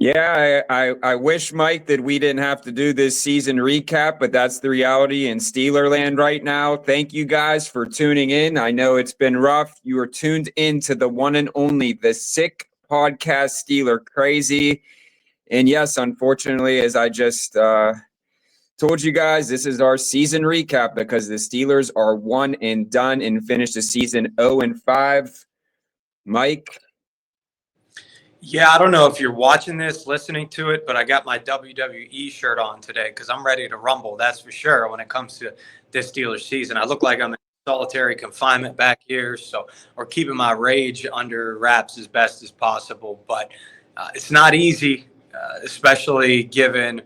Yeah, I wish, Mike, that we didn't have to do this season recap, but that's the reality in Steeler land right now. Thank you guys for tuning in. I know it's been rough. You are tuned in to the one and only, the Sick Podcast Steeler Crazy. And yes, unfortunately, as I just told you guys, this is our season recap because the Steelers are one and done and finished the season 0-5. Mike? Yeah, I don't know if you're watching this, listening to it, but I got my WWE shirt on today because I'm ready to rumble, that's for sure, when it comes to this Steelers season. I look like I'm in solitary confinement back here, or keeping my rage under wraps as best as possible. But it's not easy, especially given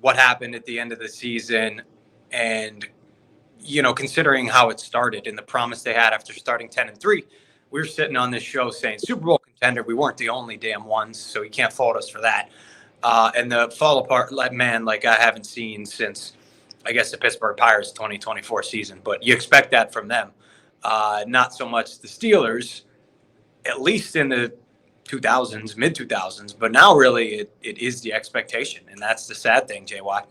what happened at the end of the season and, considering how it started and the promise they had after starting 10-3. We were sitting on this show saying Super Bowl contender. We weren't the only damn ones, so you can't fault us for that. And the fall apart, like I haven't seen since, I guess, the Pittsburgh Pirates 2024 season. But you expect that from them. Not so much the Steelers, at least in the 2000s, mid-2000s. But now really it is the expectation, and that's the sad thing, JY.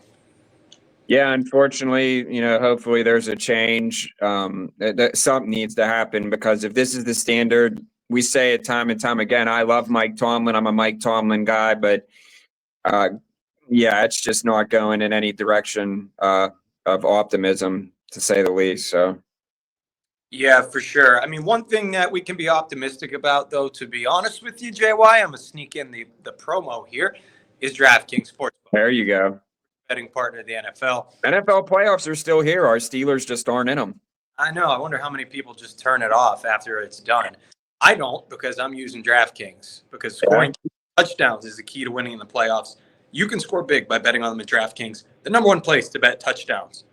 Yeah, unfortunately, hopefully there's a change. That something needs to happen because if this is the standard, we say it time and time again. I love Mike Tomlin. I'm a Mike Tomlin guy, but it's just not going in any direction of optimism, to say the least. So. Yeah, for sure. I mean, one thing that we can be optimistic about, though, to be honest with you, JY, I'm going to sneak in the promo here, is DraftKings Sportsbook. There you go. Betting partner of the NFL. NFL playoffs are still here. Our Steelers just aren't in them. I know. I wonder how many people just turn it off after it's done. I don't, because I'm using DraftKings, because scoring touchdowns is the key to winning in the playoffs. You can score big by betting on them at DraftKings, the number one place to bet touchdowns.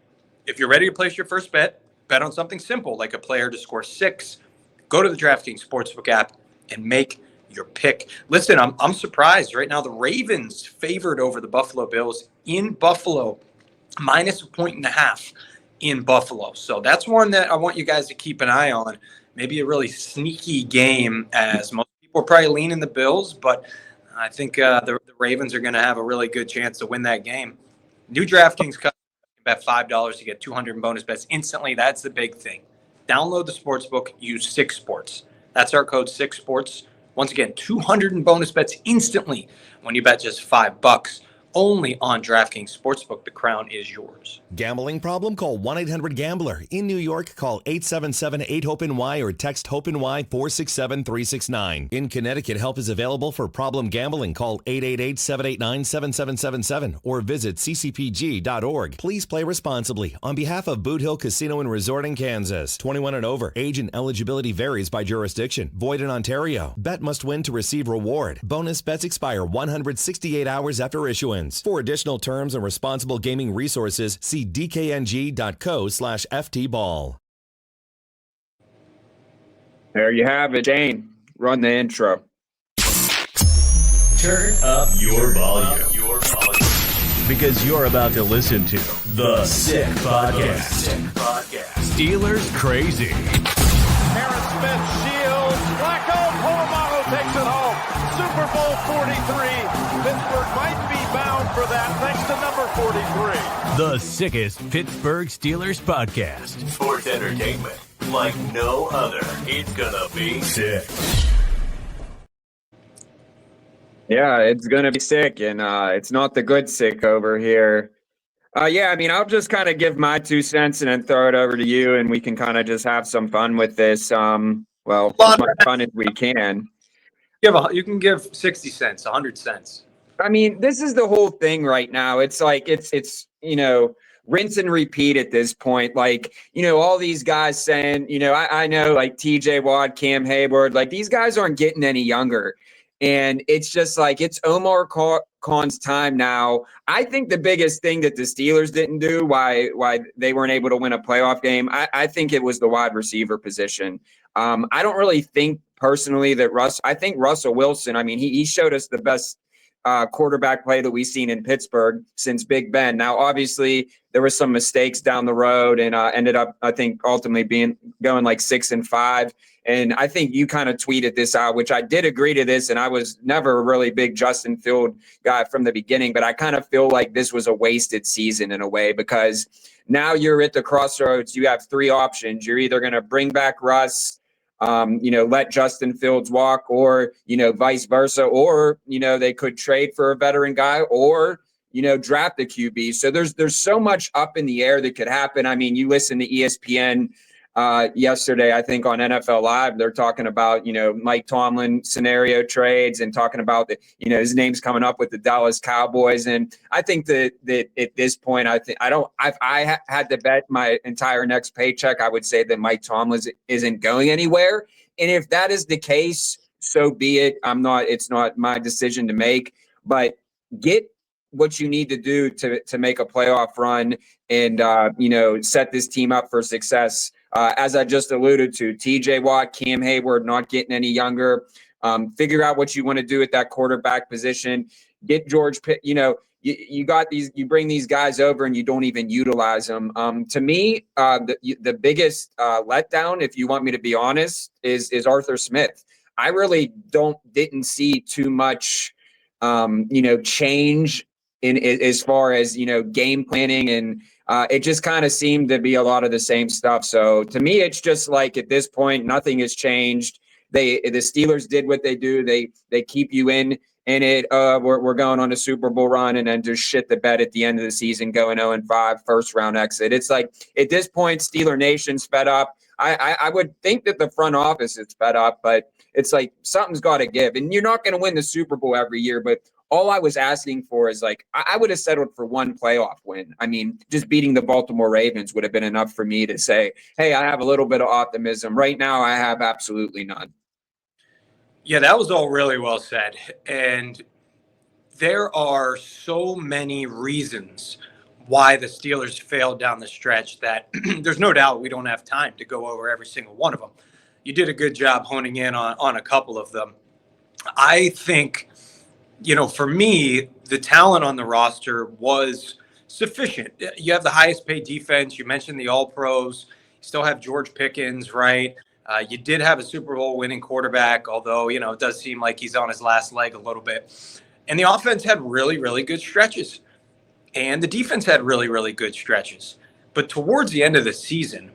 If you're ready to place your first bet on something simple like a player to score 6. Go to the DraftKings Sportsbook app and make your pick. Listen, I'm surprised right now. The Ravens favored over the Buffalo Bills in Buffalo, minus 1.5 in Buffalo. So that's one that I want you guys to keep an eye on. Maybe a really sneaky game, as most people are probably leaning the Bills, but I think the Ravens are going to have a really good chance to win that game. New DraftKings customers can bet $5 to get 200 in bonus bets instantly. That's the big thing. Download the sportsbook. Use 6 Sports. That's our code 6 Sports. Once again, 200 in bonus bets instantly when you bet just $5. Only on DraftKings Sportsbook. The crown is yours. Gambling problem? Call 1-800-GAMBLER. In New York, call 877-8-HOPE-NY or text HOPE-NY 467-369. In Connecticut, help is available for problem gambling. Call 888-789-7777 or visit ccpg.org. Please play responsibly. On behalf of Boot Hill Casino and Resort in Kansas, 21 and over. Age and eligibility varies by jurisdiction. Void in Ontario. Bet must win to receive reward. Bonus bets expire 168 hours after issuance. For additional terms and responsible gaming resources, see dkng.co/ftball. There you have it. Jane, run the intro. Turn up your volume. Because you're about to listen to The Sick Podcast. Steelers Crazy. Aaron Smith shields. Flacco, Polamalu takes it home. Super Bowl 43. Pittsburgh might be bound for that thanks to number 43. The sickest Pittsburgh Steelers podcast. Sports entertainment like no other. It's gonna be sick. Yeah, it's gonna be sick, and it's not the good sick over here. I'll just kind of give my 2 cents and then throw it over to you, and we can kind of just have some fun with this. As much fun as we can. You can give 60 cents, 100 cents. I mean, this is the whole thing right now. It's like it's rinse and repeat at this point. Like, all these guys saying, I know like TJ Watt, Cam Hayward, like these guys aren't getting any younger. And it's just like it's Omar Khan's time now. I think the biggest thing that the Steelers didn't do, why they weren't able to win a playoff game, I think it was the wide receiver position. I don't really think personally that I think Russell Wilson, I mean, he showed us the best quarterback play that we've seen in Pittsburgh since Big Ben. Now, obviously, there were some mistakes down the road, and ended up, I think, ultimately going like 6-5. And I think you kind of tweeted this out, which I did agree to this, and I was never a really big Justin Field guy from the beginning, but I kind of feel like this was a wasted season in a way, because now you're at the crossroads. You have three options. You're either going to bring back Russ, let Justin Fields walk, or, vice versa, or, they could trade for a veteran guy, or, draft the QB. So there's so much up in the air that could happen. I mean, you listen to ESPN yesterday, I think on NFL Live, they're talking about, Mike Tomlin scenario trades, and talking about his name's coming up with the Dallas Cowboys. And I think that at this point, if I had to bet my entire next paycheck, I would say that Mike Tomlin isn't going anywhere. And if that is the case, so be it. It's not my decision to make, but get what you need to do to make a playoff run, and set this team up for success. As I just alluded to, TJ Watt, Cam Hayward not getting any younger. Figure out what you want to do at that quarterback position. Get George Pitt. You got these. You bring these guys over and you don't even utilize them. To me, the biggest letdown, if you want me to be honest, is Arthur Smith. I really didn't see too much, change in as far as game planning, and it just kind of seemed to be a lot of the same stuff. So to me, it's just like at this point, nothing has changed. The Steelers did what they do. They keep you in it. We're going on a Super Bowl run, and then just shit the bed at the end of the season, going 0-5, first round exit. It's like at this point, Steeler Nation's fed up. I would think that the front office is fed up, but it's like something's got to give. And you're not going to win the Super Bowl every year, but all I was asking for is I would have settled for one playoff win. I mean, just beating the Baltimore Ravens would have been enough for me to say, hey, I have a little bit of optimism. Right now, I have absolutely none. Yeah, that was all really well said. And there are so many reasons why the Steelers failed down the stretch that there's no doubt we don't have time to go over every single one of them. You did a good job honing in on a couple of them. I think, for me, the talent on the roster was sufficient. You have the highest paid defense. You mentioned the All-Pros. You still have George Pickens, right? You did have a Super Bowl winning quarterback, although, it does seem like he's on his last leg a little bit. And the offense had really, really good stretches. And the defense had really, really good stretches. But towards the end of the season,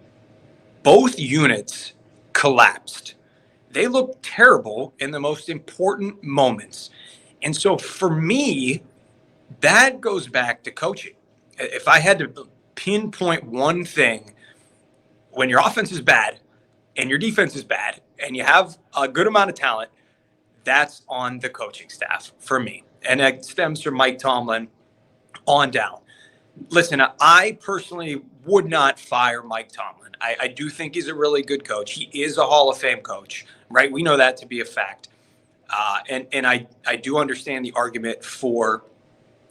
both units collapsed. They looked terrible in the most important moments. And so for me, that goes back to coaching. If I had to pinpoint one thing, when your offense is bad and your defense is bad and you have a good amount of talent, that's on the coaching staff for me. And that stems from Mike Tomlin on down. Listen, I personally would not fire Mike Tomlin. I do think he's a really good coach. He is a Hall of Fame coach, right? We know that to be a fact. And I do understand the argument for,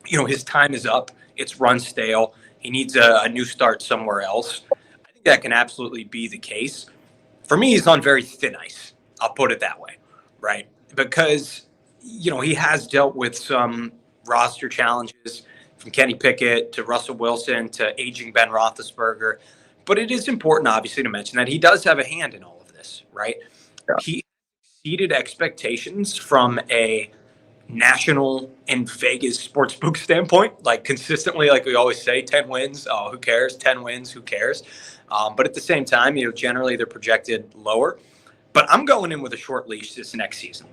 his time is up. It's run stale. He needs a new start somewhere else. I think that can absolutely be the case. For me, he's on very thin ice. I'll put it that way, right? Because, he has dealt with some roster challenges, from Kenny Pickett to Russell Wilson to aging Ben Roethlisberger. But it is important, obviously, to mention that he does have a hand in all of this, right? Yeah. He exceeded expectations from a national and Vegas sportsbook standpoint, consistently, like we always say, 10 wins, who cares? 10 wins, who cares? But at the same time, generally they're projected lower. But I'm going in with a short leash this next season.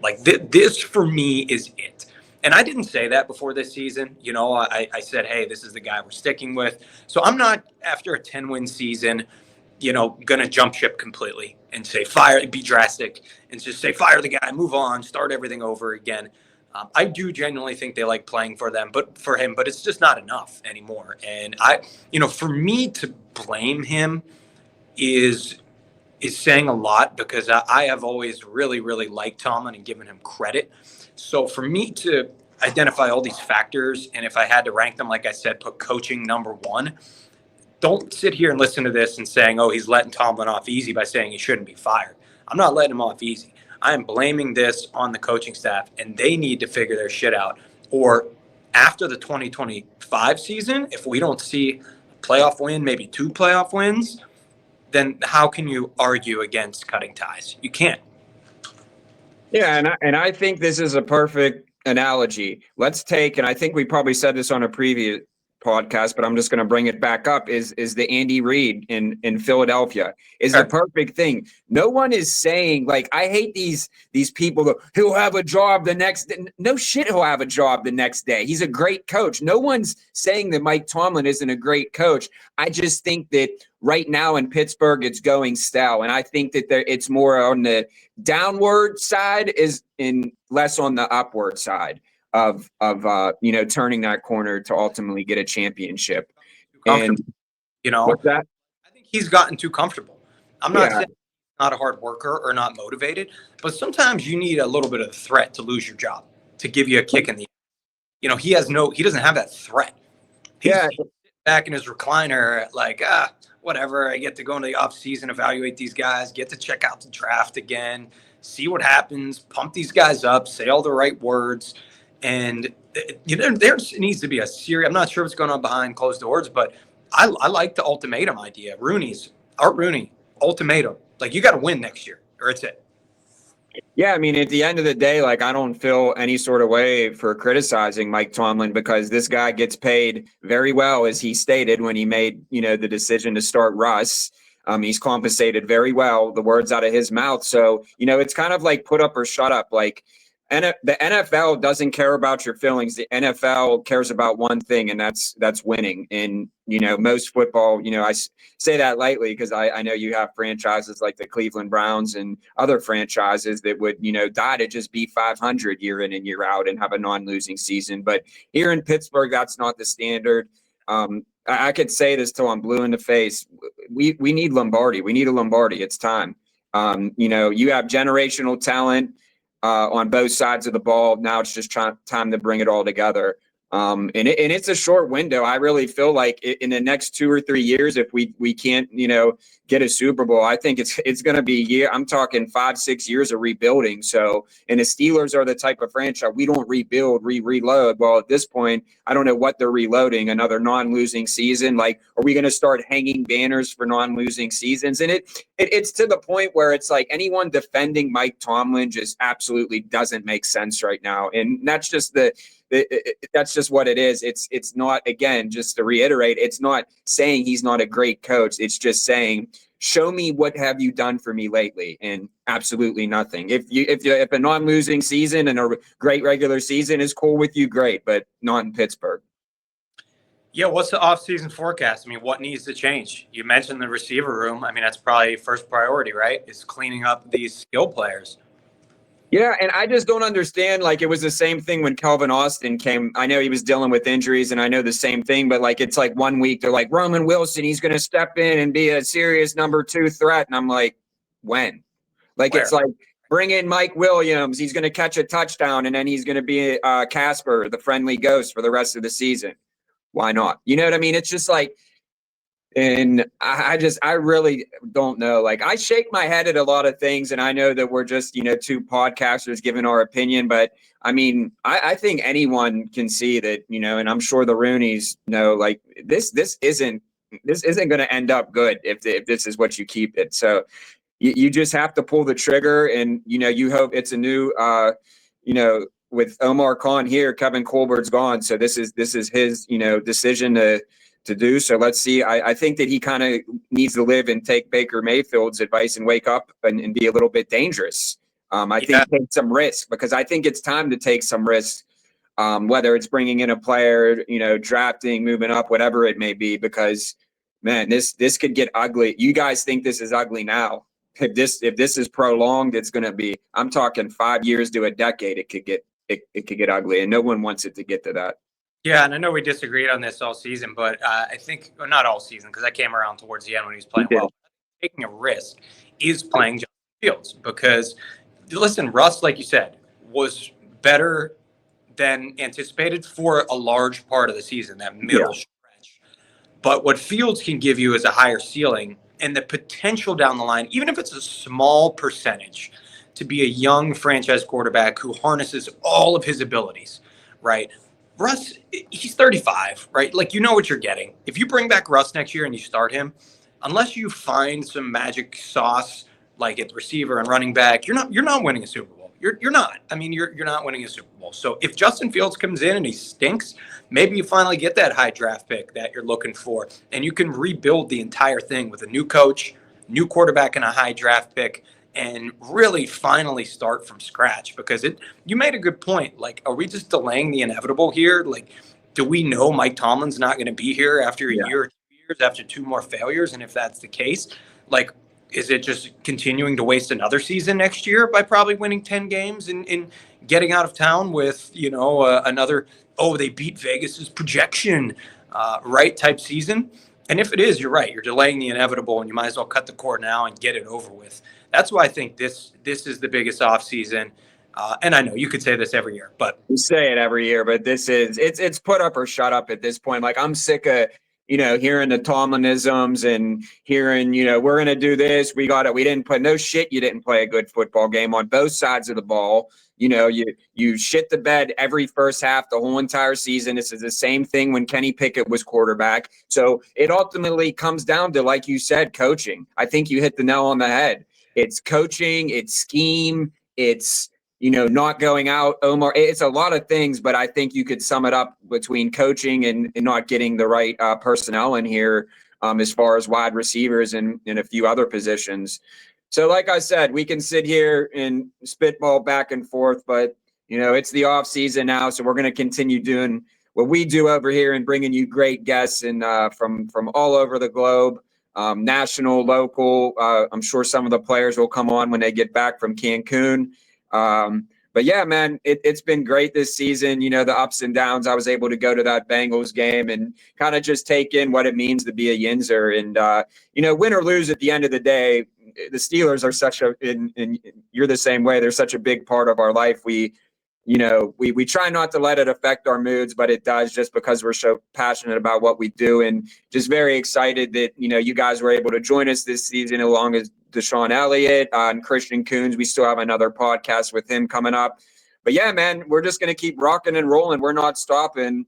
This for me is it. And I didn't say that before this season. I said, hey, this is the guy we're sticking with. So I'm not, after a 10-win season, going to jump ship completely and say be drastic and just say fire the guy, move on, start everything over again. I do genuinely think they like playing for him, but it's just not enough anymore. And for me to blame him is saying a lot, because I have always really, really liked Tomlin and given him credit. So for me to identify all these factors, and if I had to rank them, like I said, put coaching number one, don't sit here and listen to this and saying, oh, he's letting Tomlin off easy by saying he shouldn't be fired. I'm not letting him off easy. I am blaming this on the coaching staff, and they need to figure their shit out or after the 2025 season, if we don't see a playoff win, maybe 2 playoff wins, then how can you argue against cutting ties? You can't. Yeah, and I think this is a perfect analogy. Let's take, and I think we probably said this on a previous podcast, but I'm just going to bring it back up, is the Andy Reid in Philadelphia is the perfect thing. No one is saying, like, I hate these people that he'll have a job the next day. No shit, he'll have a job the next day. He's a great coach. No one's saying that Mike Tomlin isn't a great coach. I just think that right now in Pittsburgh, it's going stale. And I think that it's more on the downward side is in less on the upward side of turning that corner to ultimately get a championship. And what's that? I think he's gotten too comfortable. I'm not saying he's not a hard worker or not motivated, but sometimes you need a little bit of threat to lose your job, to give you a kick in the, he doesn't have that threat. He's back in his recliner, like, whatever. I get to go into the offseason, evaluate these guys, get to check out the draft again, see what happens, pump these guys up, say all the right words. And there needs to be a serious. I'm not sure what's going on behind closed doors, but I like the ultimatum idea. Art Rooney ultimatum. Like, you got to win next year, or it's it. Yeah, I mean, at the end of the day, like, I don't feel any sort of way for criticizing Mike Tomlin because this guy gets paid very well, as he stated when he made the decision to start Russ. He's compensated very well. The words out of his mouth. So it's kind of like put up or shut up. Like. And the NFL doesn't care about your feelings. The NFL cares about one thing, and that's winning. And, most football, I say that lightly because I know you have franchises like the Cleveland Browns and other franchises that would, die to just be 500 year in and year out and have a non-losing season. But here in Pittsburgh, that's not the standard. I could say this till I'm blue in the face. We need Lombardi. We need a Lombardi. It's time. You have generational talent on both sides of the ball. Now it's just time to bring it all together. And it's a short window. I really feel like in the next 2 or 3 years, if we can't, get a Super Bowl, I think it's going to be I'm talking 5-6 years of rebuilding. So, and the Steelers are the type of franchise, we don't rebuild, reload. Well, at this point, I don't know what they're reloading, another non-losing season. Like, are we going to start hanging banners for non-losing seasons? And it's to the point where it's like anyone defending Mike Tomlin just absolutely doesn't make sense right now. And that's just that's just what it is. It's not, again, just to reiterate, it's not saying he's not a great coach. It's just saying, show me what have you done for me lately, and absolutely nothing. If a non-losing season and a great regular season is cool with you, great, but not in Pittsburgh. Yeah, what's the offseason forecast? I mean, what needs to change? You mentioned the receiver room. I mean, that's probably first priority, right? Is cleaning up these skill players. Yeah, and I just don't understand. Like, it was the same thing when Calvin Austin came. I know he was dealing with injuries, and I know the same thing. But, like, it's like 1 week they're like, Roman Wilson, he's going to step in and be a serious number 2 threat. And I'm like, when? Like, Where? It's like, bring in Mike Williams. He's going to catch a touchdown, and then he's going to be Casper, the friendly ghost, for the rest of the season. Why not? You know what I mean? It's just like, and I really don't know. Like, I shake my head at a lot of things, and I know that we're just, 2 podcasters giving our opinion, but I mean, I think anyone can see that, and I'm sure the Rooneys know, like, this isn't going to end up good if this is what you keep it. So you just have to pull the trigger, and, you hope it's a new, with Omar Khan here, Kevin Colbert's gone. So this is his, decision to do. So let's see. I think that he kind of needs to live and take Baker Mayfield's advice and wake up and be a little bit dangerous. I think take some risk, because I think it's time to take some risk, whether it's bringing in a player, drafting, moving up, whatever it may be, because, man, this could get ugly. You guys think this is ugly now. If this is prolonged, it's going to be, I'm talking 5 years to a decade. It could get ugly, and no one wants it to get to that. Yeah, and I know we disagreed on this all season, but I think, well, not all season, because I came around towards the end when he was playing well. Taking a risk is playing Justin Fields, because, listen, Russ, like you said, was better than anticipated for a large part of the season, that middle stretch. But what Fields can give you is a higher ceiling and the potential down the line, even if it's a small percentage, to be a young franchise quarterback who harnesses all of his abilities. right? Russ, he's 35, right? Like, you know what you're getting. If you bring back Russ next year and you start him, unless you find some magic sauce like at receiver and running back, you're not winning a Super Bowl. You're not. I mean, you're not winning a Super Bowl. So if Justin Fields comes in and he stinks, maybe you finally get that high draft pick that you're looking for, and you can rebuild the entire thing with a new coach, new quarterback, and a high draft pick, and really finally start from scratch. Because you made a good point. Like, are we just delaying the inevitable here? Like, do we know Mike Tomlin's not going to be here after a year or 2 years, after 2 more failures? And if that's the case, like, is it just continuing to waste another season next year by probably winning 10 games and getting out of town with, another, they beat Vegas's projection, right, type season? And if it is, you're right. You're delaying the inevitable, and you might as well cut the cord now and get it over with. That's why I think this is the biggest offseason. And I know you could say this every year, but we say it every year, but it's put up or shut up at this point. Like, I'm sick of, hearing the Tomlinisms and hearing, we're going to do this. We got it. We didn't play. No shit. You didn't play a good football game on both sides of the ball. You shit the bed every first half, the whole entire season. This is the same thing when Kenny Pickett was quarterback. So it ultimately comes down to, like you said, coaching. I think you hit the nail on the head. It's coaching, it's scheme, it's, not going out, Omar. It's a lot of things, but I think you could sum it up between coaching and not getting the right personnel in here as far as wide receivers and a few other positions. So like I said, we can sit here and spitball back and forth, but, it's the off season now. So we're going to continue doing what we do over here and bringing you great guests and from all over the globe, national, local. I'm sure some of the players will come on when they get back from Cancun. But yeah, man, it's been great this season. The ups and downs. I was able to go to that Bengals game and kind of just take in what it means to be a Yinzer. And, win or lose at the end of the day, the Steelers are such and you're the same way. They're such a big part of our life. We try not to let it affect our moods, but it does, just because we're so passionate about what we do, and just very excited that, you guys were able to join us this season, along as Deshaun Elliott and Christian Coons. We still have another podcast with him coming up. But yeah, man, we're just going to keep rocking and rolling. We're not stopping.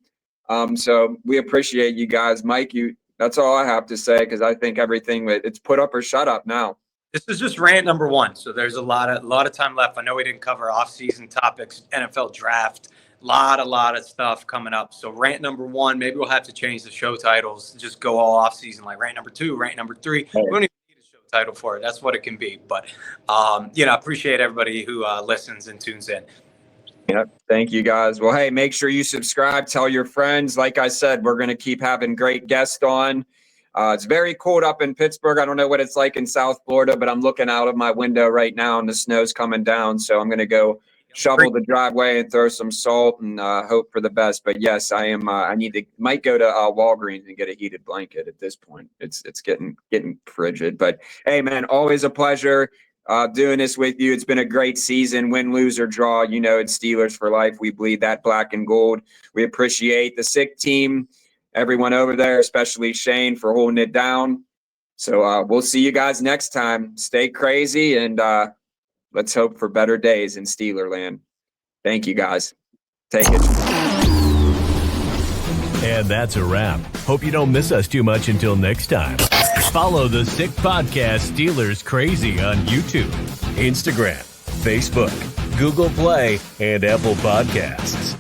So we appreciate you guys. Mike, that's all I have to say, because I think everything, it's put up or shut up now. This is just rant number 1. So there's a lot of time left. I know we didn't cover off-season topics, NFL draft, a lot of stuff coming up. So rant number 1, maybe we'll have to change the show titles, just go all off-season, like rant number 2, rant number 3. We don't even need a show title for it. That's what it can be. But, I appreciate everybody who listens and tunes in. Yep. Thank you, guys. Well, hey, make sure you subscribe. Tell your friends. Like I said, we're going to keep having great guests on. It's very cold up in Pittsburgh. I don't know what it's like in South Florida, but I'm looking out of my window right now and the snow's coming down. So I'm going to go shovel the driveway and throw some salt and hope for the best. But yes, I am. I might go to Walgreens and get a heated blanket at this point. It's getting frigid. But hey, man, always a pleasure doing this with you. It's been a great season. Win, lose, or draw. It's Steelers for life. We bleed that black and gold. We appreciate the sick team. Everyone over there, especially Shane, for holding it down. So we'll see you guys next time. Stay crazy, and let's hope for better days in Steelerland. Thank you, guys. Take it. And that's a wrap. Hope you don't miss us too much until next time. Follow the Sick Podcast Steelers Crazy on YouTube, Instagram, Facebook, Google Play, and Apple Podcasts.